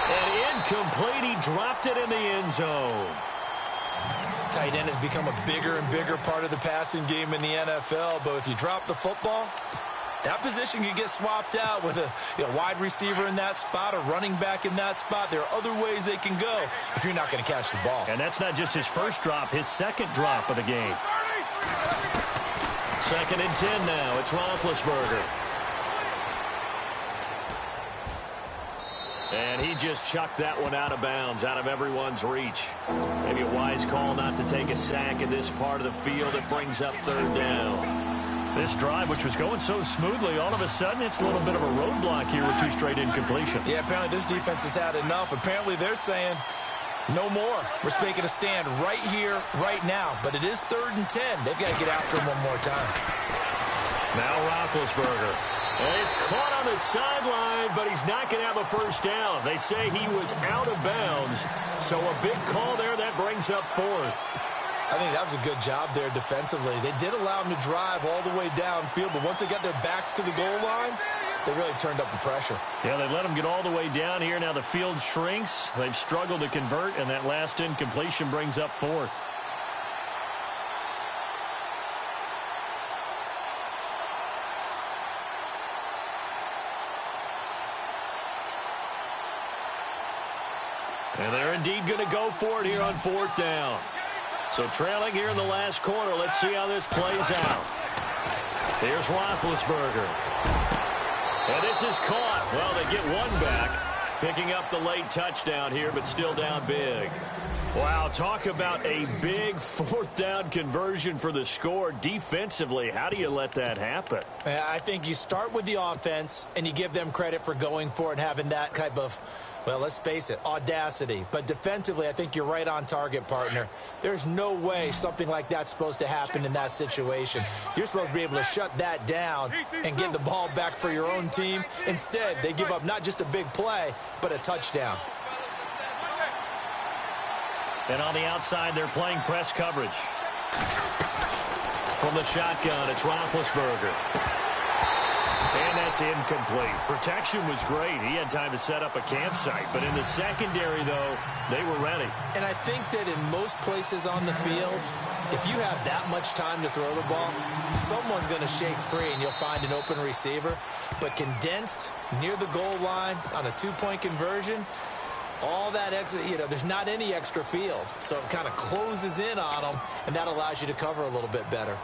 And incomplete, he dropped it in the end zone. Tight end has become a bigger and bigger part of the passing game in the NFL, but if you drop the football, that position can get swapped out with a wide receiver in that spot, a running back in that spot. There are other ways they can go if you're not going to catch the ball. And that's not just his first drop, his second drop of the game. Second and 10 now, it's Roethlisberger. And he just chucked that one out of bounds, out of everyone's reach. Maybe a wise call not to take a sack in this part of the field. It brings up third down. This drive, which was going so smoothly, all of a sudden it's a little bit of a roadblock here with 2 straight incompletions. Yeah, apparently this defense has had enough. Apparently they're saying no more. We're making a stand right here, right now. But it is 3rd and 10. They've got to get after him one more time. Now Roethlisberger. And he's caught on the sideline, but he's not going to have a first down. They say he was out of bounds. So a big call there. That brings up 4th. I think that was a good job there defensively. They did allow him to drive all the way downfield, but once they got their backs to the goal line, they really turned up the pressure. Yeah, they let him get all the way down here. Now the field shrinks. They've struggled to convert, and that last incompletion brings up 4th. And they're indeed going to go for it here on 4th down. So trailing here in the last quarter. Let's see how this plays out. Here's Roethlisberger. And this is caught. Well, they get one back. Picking up the late touchdown here, but still down big. Wow, talk about a big 4th down conversion for the score. Defensively, how do you let that happen? I think you start with the offense, and you give them credit for going for it and having that type of, well, let's face it, audacity. But defensively, I think you're right on target, partner. There's no way something like that's supposed to happen in that situation. You're supposed to be able to shut that down and get the ball back for your own team. Instead, they give up not just a big play, but a touchdown. And on the outside, they're playing press coverage. From the shotgun, it's Roethlisberger. And that's incomplete. Protection was great. He had time to set up a campsite. But in the secondary, though, they were ready. And I think that in most places on the field, if you have that much time to throw the ball, someone's going to shake free and you'll find an open receiver. But condensed near the goal line on a 2-point conversion, all that extra, there's not any extra field. So it kind of closes in on them, and that allows you to cover a little bit better.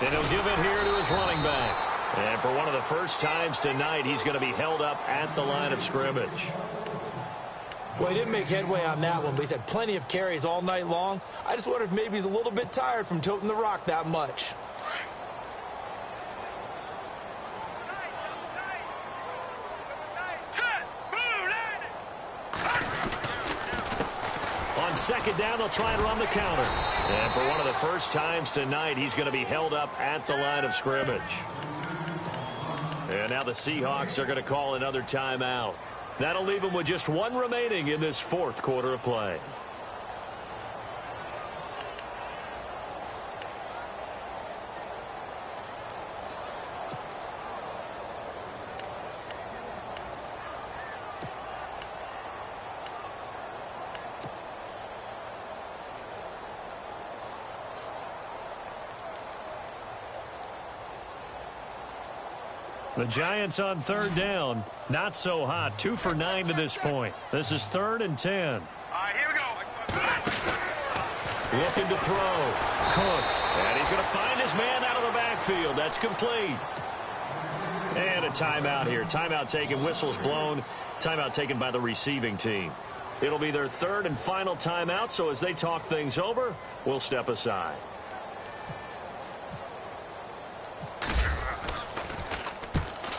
And he'll give it here to his running back. And for one of the first times tonight, he's going to be held up at the line of scrimmage. Well, he didn't make headway on that one, but he's had plenty of carries all night long. I just wonder if maybe he's a little bit tired from toting the rock that much. On 2nd down, they'll try and run the counter. And for one of the first times tonight, he's going to be held up at the line of scrimmage. And now the Seahawks are going to call another timeout. That'll leave them with just 1 remaining in this 4th quarter of play. The Giants on 3rd down. Not so hot. 2 for 9 to this point. This is 3rd and 10. All right, here we go. Looking to throw. Cook. And he's going to find his man out of the backfield. That's complete. And a timeout here. Timeout taken. Whistles blown. Timeout taken by the receiving team. It'll be their 3rd and final timeout, so as they talk things over, we'll step aside.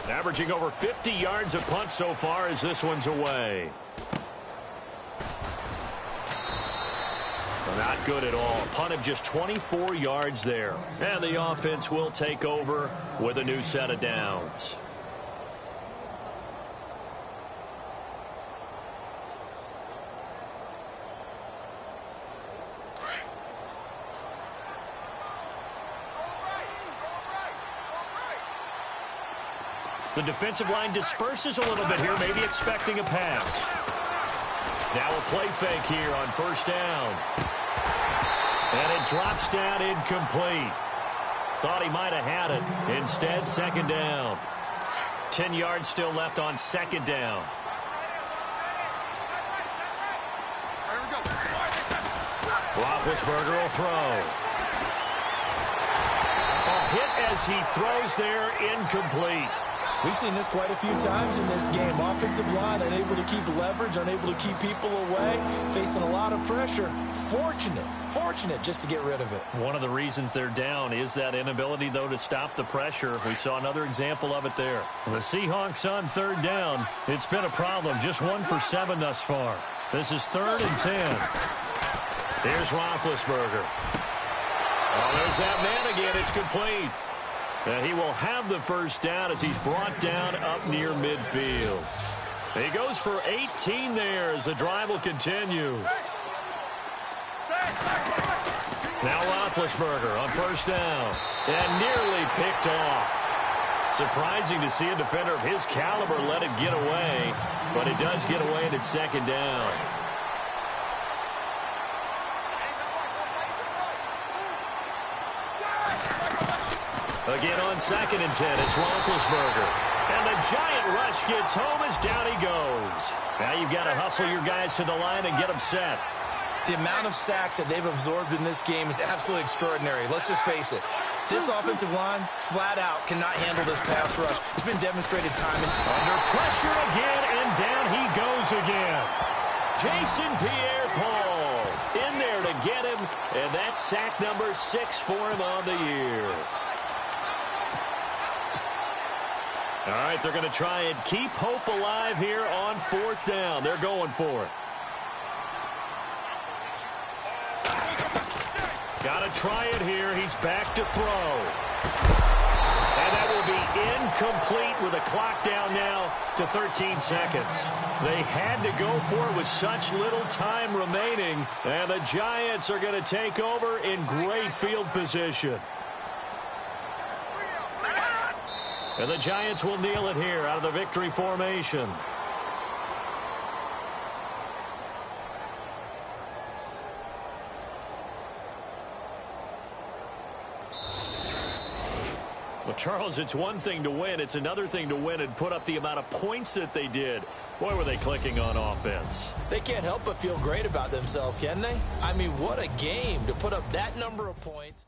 Averaging over 50 yards a punt so far as this one's away. Not good at all. Punt of just 24 yards there. And the offense will take over with a new set of downs. The defensive line disperses a little bit here, maybe expecting a pass. Now a play fake here on 1st down. And it drops down incomplete. Thought he might have had it. Instead, 2nd down. 10 yards still left on 2nd down. Roethlisberger will throw. A hit as he throws there, incomplete. We've seen this quite a few times in this game. Offensive line unable to keep leverage, unable to keep people away, facing a lot of pressure. Fortunate just to get rid of it. One of the reasons they're down is that inability, though, to stop the pressure. We saw another example of it there. The Seahawks on third down. It's been a problem. Just 1 for 7 thus far. This is 3rd and 10. Here's Roethlisberger. Oh, there's that man again. It's complete. And he will have the first down as he's brought down up near midfield. He goes for 18 there as the drive will continue. Now Roethlisberger on first down. And nearly picked off. Surprising to see a defender of his caliber let it get away. But it does get away and it's 2nd down. Again on 2nd and 10, it's Roethlisberger. And the giant rush gets home as down he goes. Now you've got to hustle your guys to the line and get them set. The amount of sacks that they've absorbed in this game is absolutely extraordinary. Let's just face it. This offensive line, flat out, cannot handle this pass rush. It's been demonstrated time and under pressure again, and down he goes again. Jason Pierre-Paul in there to get him, and that's sack number 6 for him on the year. All right, they're going to try and keep hope alive here on 4th down. They're going for it. Got to try it here. He's back to throw. And that will be incomplete with a clock down now to 13 seconds. They had to go for it with such little time remaining. And the Giants are going to take over in great field position. And the Giants will kneel it here out of the victory formation. Well, Charles, it's one thing to win. It's another thing to win and put up the amount of points that they did. Boy, were they clicking on offense. They can't help but feel great about themselves, can they? I mean, what a game to put up that number of points.